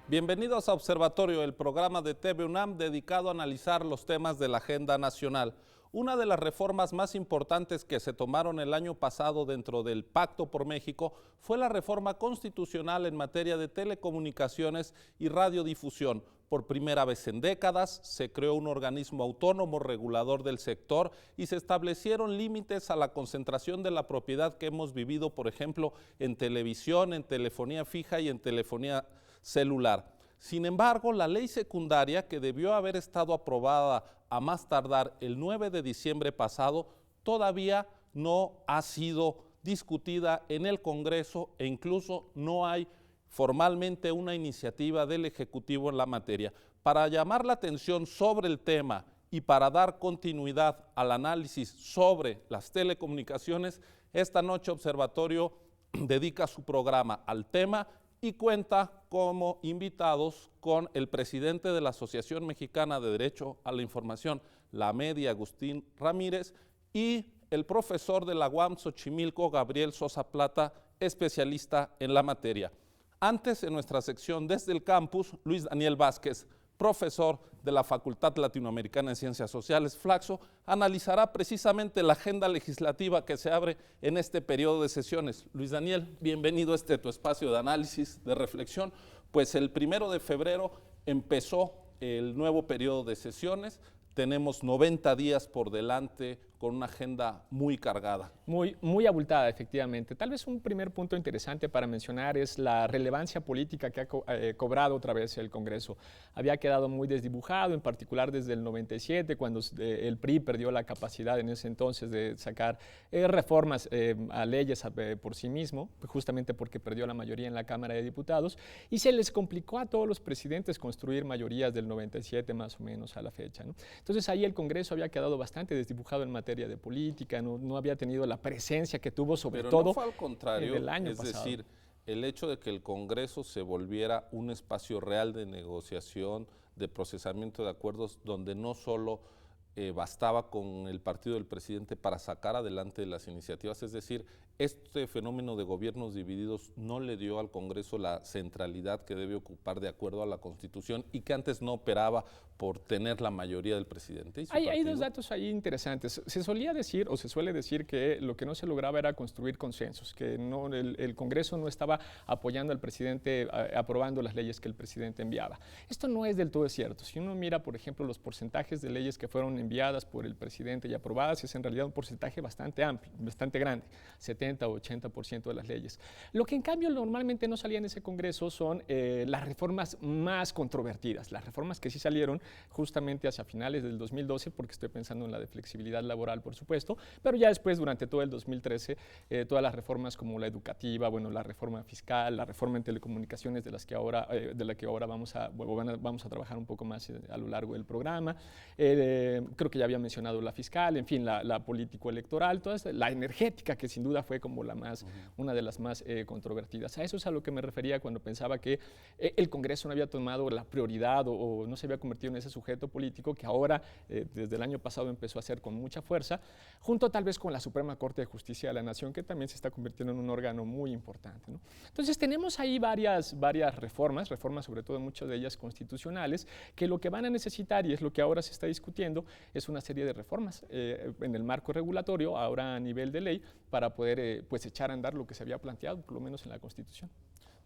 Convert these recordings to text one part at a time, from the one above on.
Bienvenidos a Observatorio, el programa de TV UNAM dedicado a analizar los temas de la agenda nacional. Una de las reformas más importantes que se tomaron el año pasado dentro del Pacto por México fue la reforma constitucional en materia de telecomunicaciones y radiodifusión. Por primera vez en décadas se creó un organismo autónomo regulador del sector y se establecieron límites a la concentración de la propiedad que hemos vivido, por ejemplo, en televisión, en telefonía fija y en telefonía celular. Sin embargo, la ley secundaria, que debió haber estado aprobada a más tardar el 9 de diciembre pasado, todavía no ha sido discutida en el Congreso e incluso no hay formalmente una iniciativa del Ejecutivo en la materia. Para llamar la atención sobre el tema y para dar continuidad al análisis sobre las telecomunicaciones, esta noche Observatorio dedica su programa al tema y cuenta como invitados con el presidente de la Asociación Mexicana de Derecho a la Información, la AMEDI, Agustín Ramírez, y el profesor de la UAM Xochimilco, Gabriel Sosa Plata, especialista en la materia. Antes, en nuestra sección Desde el Campus, Luis Daniel Vázquez, profesor de la Facultad Latinoamericana de Ciencias Sociales, Flaxo, analizará precisamente la agenda legislativa que se abre en este periodo de sesiones. Luis Daniel, bienvenido a tu espacio de análisis, de reflexión. Pues el 1 de febrero empezó el nuevo periodo de sesiones. Tenemos 90 días por delante con una agenda muy cargada. Muy abultada, efectivamente. Tal vez un primer punto interesante para mencionar es la relevancia política que ha cobrado otra vez el Congreso. Había quedado muy desdibujado, en particular desde el 97, cuando el PRI perdió la capacidad en ese entonces de sacar reformas a leyes por sí mismo, justamente porque perdió la mayoría en la Cámara de Diputados, y se les complicó a todos los presidentes construir mayorías del 97 más o menos a la fecha, ¿no? Entonces ahí el Congreso había quedado bastante desdibujado en materia de política, no había tenido la presencia que tuvo sobre Pero todo no fue al contrario, en el año pasado. Es decir, el hecho de que el Congreso se volviera un espacio real de negociación, de procesamiento de acuerdos, donde no solo bastaba con el partido del presidente para sacar adelante las iniciativas, es decir, este fenómeno de gobiernos divididos no le dio al Congreso la centralidad que debe ocupar de acuerdo a la Constitución y que antes no operaba por tener la mayoría del presidente. Hay dos datos ahí interesantes. Se solía decir, o se suele decir, que lo que no se lograba era construir consensos, que el Congreso no estaba apoyando al presidente, aprobando las leyes que el presidente enviaba. Esto no es del todo cierto. Si uno mira, por ejemplo, los porcentajes de leyes que fueron enviadas por el presidente y aprobadas, es en realidad un porcentaje bastante amplio, bastante grande, 70 o 80% de las leyes. Lo que en cambio normalmente no salía en ese Congreso son las reformas más controvertidas, las reformas que sí salieron justamente hacia finales del 2012, porque estoy pensando en la de flexibilidad laboral, por supuesto, pero ya después, durante todo el 2013, todas las reformas como la educativa, bueno, la reforma fiscal, la reforma en telecomunicaciones de la que ahora vamos a trabajar un poco más a lo largo del programa. Creo que ya había mencionado la fiscal, en fin, la político-electoral, la energética, que sin duda fue como una de las más controvertidas. A eso es a lo que me refería cuando pensaba que el Congreso no había tomado la prioridad o no se había convertido en ese sujeto político que ahora, desde el año pasado, empezó a hacer con mucha fuerza, junto tal vez con la Suprema Corte de Justicia de la Nación, que también se está convirtiendo en un órgano muy importante, ¿no? Entonces tenemos ahí varias reformas sobre todo muchas de ellas constitucionales, que lo que van a necesitar, y es lo que ahora se está discutiendo, es una serie de reformas en el marco regulatorio, ahora a nivel de ley, para poder pues echar a andar lo que se había planteado, por lo menos en la Constitución.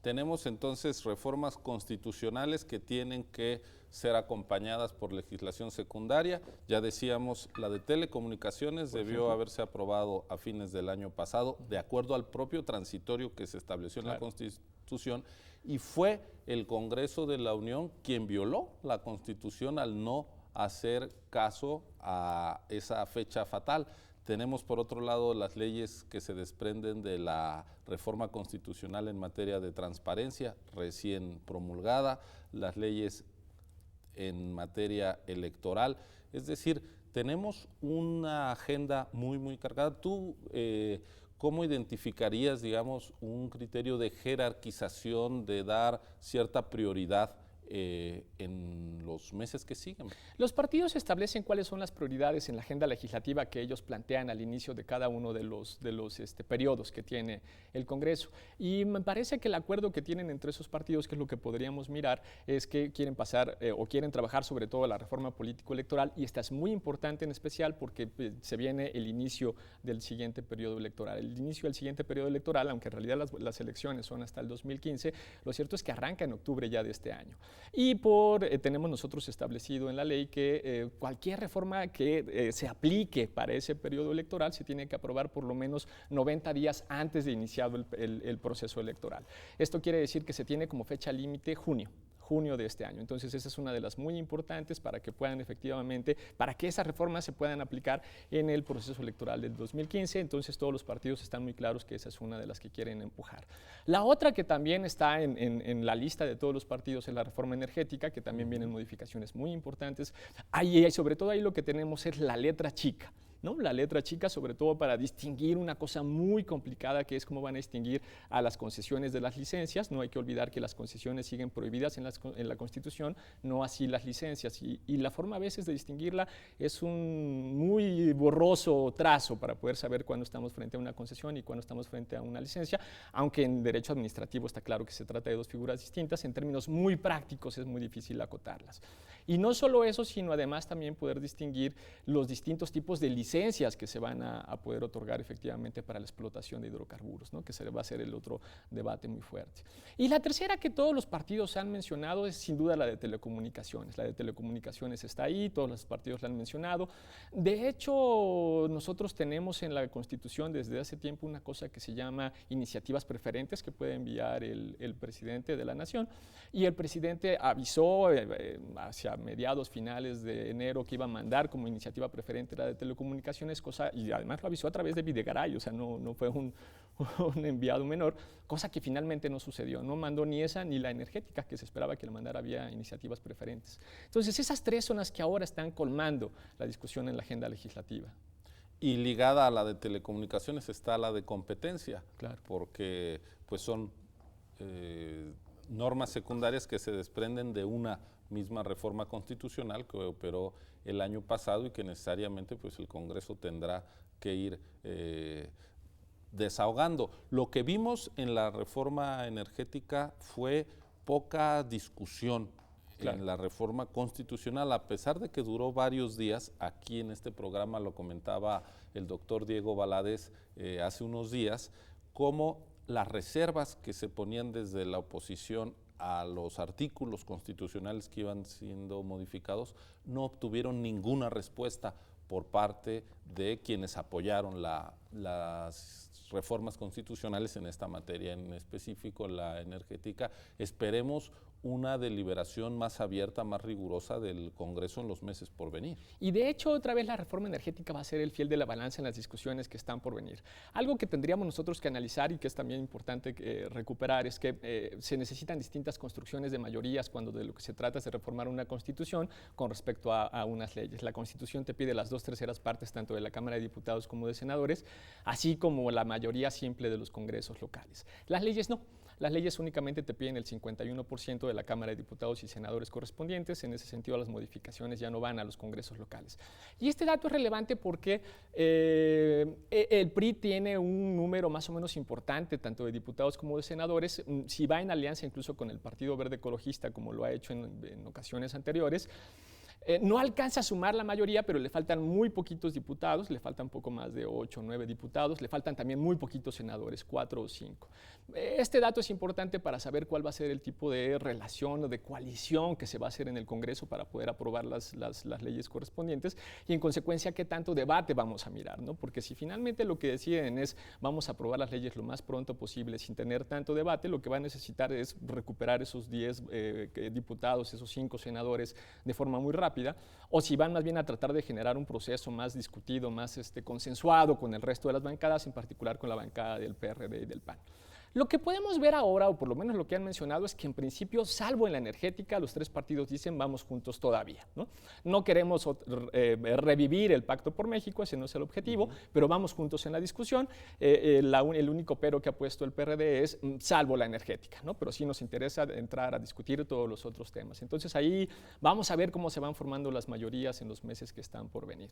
Tenemos entonces reformas constitucionales que tienen que ser acompañadas por legislación secundaria. Ya decíamos, la de telecomunicaciones debió haberse aprobado a fines del año pasado, de acuerdo al propio transitorio que se estableció en la Constitución, y fue el Congreso de la Unión quien violó la Constitución al no hacer caso a esa fecha fatal. Tenemos por otro lado las leyes que se desprenden de la reforma constitucional en materia de transparencia recién promulgada, las leyes en materia electoral, es decir, tenemos una agenda muy cargada. ¿Tú cómo identificarías, digamos, un criterio de jerarquización, de dar cierta prioridad en los meses que siguen. Los partidos establecen cuáles son las prioridades en la agenda legislativa que ellos plantean al inicio de cada uno de los periodos que tiene el Congreso. Y me parece que el acuerdo que tienen entre esos partidos, que es lo que podríamos mirar, es que quieren pasar o quieren trabajar sobre todo la reforma político-electoral, y esta es muy importante en especial porque se viene el inicio del siguiente periodo electoral. El inicio del siguiente periodo electoral, aunque en realidad las elecciones son hasta el 2015, lo cierto es que arranca en octubre ya de este año. Y tenemos nosotros establecido en la ley que cualquier reforma que se aplique para ese periodo electoral se tiene que aprobar por lo menos 90 días antes de iniciado el proceso electoral. Esto quiere decir que se tiene como fecha límite junio de este año. Entonces, esa es una de las muy importantes para que puedan efectivamente, para que esas reformas se puedan aplicar en el proceso electoral del 2015. Entonces, todos los partidos están muy claros que esa es una de las que quieren empujar. La otra que también está en la lista de todos los partidos es la reforma energética, que también vienen modificaciones muy importantes. Ahí, sobre todo ahí lo que tenemos es la letra chica, ¿no? La letra chica, sobre todo para distinguir una cosa muy complicada, que es cómo van a distinguir a las concesiones de las licencias. No hay que olvidar que las concesiones siguen prohibidas en la Constitución, no así las licencias. Y la forma a veces de distinguirla es un muy borroso trazo para poder saber cuándo estamos frente a una concesión y cuándo estamos frente a una licencia, aunque en derecho administrativo está claro que se trata de dos figuras distintas. En términos muy prácticos es muy difícil acotarlas. Y no solo eso, sino además también poder distinguir los distintos tipos de licencias que se van a poder otorgar efectivamente para la explotación de hidrocarburos, ¿no? Que se va a ser el otro debate muy fuerte. Y la tercera que todos los partidos han mencionado es sin duda la de telecomunicaciones. La de telecomunicaciones está ahí, todos los partidos la han mencionado. De hecho, nosotros tenemos en la Constitución desde hace tiempo una cosa que se llama iniciativas preferentes que puede enviar el presidente de la Nación, y el presidente avisó hacia mediados, finales de enero, que iba a mandar como iniciativa preferente la de telecomunicaciones, y además lo avisó a través de Videgaray, o sea, no fue un enviado menor, cosa que finalmente no sucedió. No mandó ni esa ni la energética, que se esperaba que la mandara vía iniciativas preferentes. Entonces, esas tres son las que ahora están colmando la discusión en la agenda legislativa. Y ligada a la de telecomunicaciones está la de competencia, claro, porque pues son normas secundarias que se desprenden de una misma reforma constitucional que operó el año pasado y que necesariamente pues el Congreso tendrá que ir desahogando. Lo que vimos en la reforma energética fue poca discusión. Claro. En la reforma constitucional, a pesar de que duró varios días, aquí en este programa lo comentaba el doctor Diego Valadez hace unos días, cómo las reservas que se ponían desde la oposición a los artículos constitucionales que iban siendo modificados no obtuvieron ninguna respuesta por parte de quienes apoyaron las reformas constitucionales en esta materia, en específico la energética. Esperemos una deliberación más abierta, más rigurosa del Congreso en los meses por venir. Y de hecho, otra vez la reforma energética va a ser el fiel de la balanza en las discusiones que están por venir. Algo que tendríamos nosotros que analizar y que es también importante recuperar es que se necesitan distintas construcciones de mayorías cuando de lo que se trata es de reformar una constitución con respecto a unas leyes. La Constitución te pide las 2/3 partes tanto de la Cámara de Diputados como de senadores, así como la mayoría simple de los congresos locales. Las leyes no. Las leyes únicamente te piden el 51% de la Cámara de Diputados y senadores correspondientes. En ese sentido, las modificaciones ya no van a los congresos locales. Y este dato es relevante porque el PRI tiene un número más o menos importante, tanto de diputados como de senadores. Si va en alianza incluso con el Partido Verde Ecologista, como lo ha hecho en ocasiones anteriores, no alcanza a sumar la mayoría, pero le faltan muy poquitos diputados, le faltan poco más de 8 o 9 diputados, le faltan también muy poquitos senadores, 4 o 5. Este dato es importante para saber cuál va a ser el tipo de relación o de coalición que se va a hacer en el Congreso para poder aprobar las leyes correspondientes y en consecuencia qué tanto debate vamos a mirar, ¿no? Porque si finalmente lo que deciden es vamos a aprobar las leyes lo más pronto posible sin tener tanto debate, lo que va a necesitar es recuperar esos 10 diputados, esos 5 senadores de forma muy rápida, o si van más bien a tratar de generar un proceso más discutido, más consensuado con el resto de las bancadas, en particular con la bancada del PRD y del PAN. Lo que podemos ver ahora, o por lo menos lo que han mencionado, es que en principio, salvo en la energética, los tres partidos dicen vamos juntos todavía. No queremos revivir el Pacto por México, ese no es el objetivo, pero vamos juntos en la discusión. El único pero que ha puesto el PRD es salvo la energética, pero sí nos interesa entrar a discutir todos los otros temas. Entonces ahí vamos a ver cómo se van formando las mayorías en los meses que están por venir.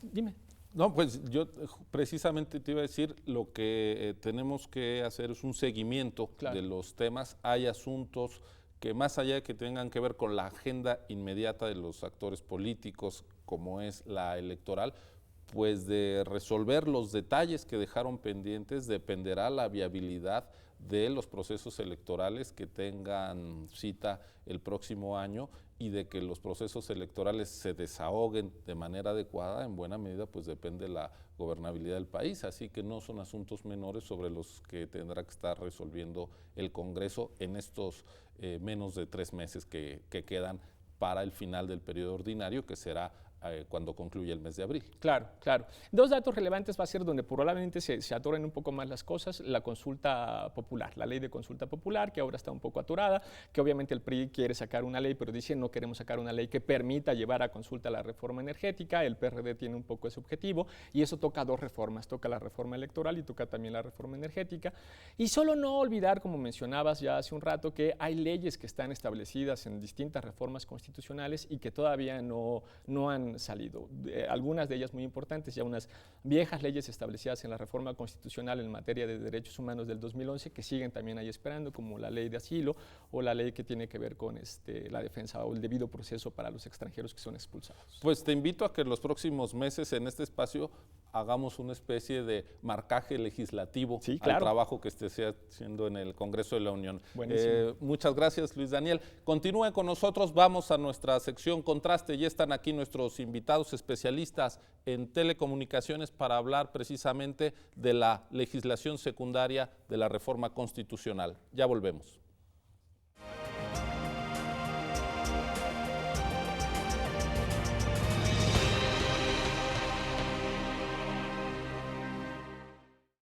Dime. No, pues yo precisamente te iba a decir, lo que tenemos que hacer es un seguimiento de los temas. Hay asuntos que más allá de que tengan que ver con la agenda inmediata de los actores políticos, como es la electoral, pues de resolver los detalles que dejaron pendientes dependerá la viabilidad de los procesos electorales que tengan cita el próximo año y de que los procesos electorales se desahoguen de manera adecuada, en buena medida pues depende la gobernabilidad del país, así que no son asuntos menores sobre los que tendrá que estar resolviendo el Congreso en estos menos de 3 meses que quedan para el final del periodo ordinario, que será cuando concluye el mes de abril. Claro, claro. Dos datos relevantes va a ser donde probablemente se atoren un poco más las cosas: la consulta popular, la ley de consulta popular, que ahora está un poco atorada, que obviamente el PRI quiere sacar una ley, pero dice no queremos sacar una ley que permita llevar a consulta la reforma energética. El PRD tiene un poco ese objetivo y eso toca dos reformas, toca la reforma electoral y toca también la reforma energética. Y solo no olvidar, como mencionabas ya hace un rato, que hay leyes que están establecidas en distintas reformas constitucionales y que todavía no han salido. Algunas de ellas muy importantes, ya unas viejas leyes establecidas en la reforma constitucional en materia de derechos humanos del 2011 que siguen también ahí esperando, como la ley de asilo o la ley que tiene que ver con la defensa o el debido proceso para los extranjeros que son expulsados. Pues te invito a que en los próximos meses en este espacio hagamos una especie de marcaje legislativo al trabajo que esté haciendo en el Congreso de la Unión. Muchas gracias, Luis Daniel. Continúen con nosotros, vamos a nuestra sección Contraste. Ya están aquí nuestros invitados especialistas en telecomunicaciones para hablar precisamente de la legislación secundaria de la reforma constitucional. Ya volvemos.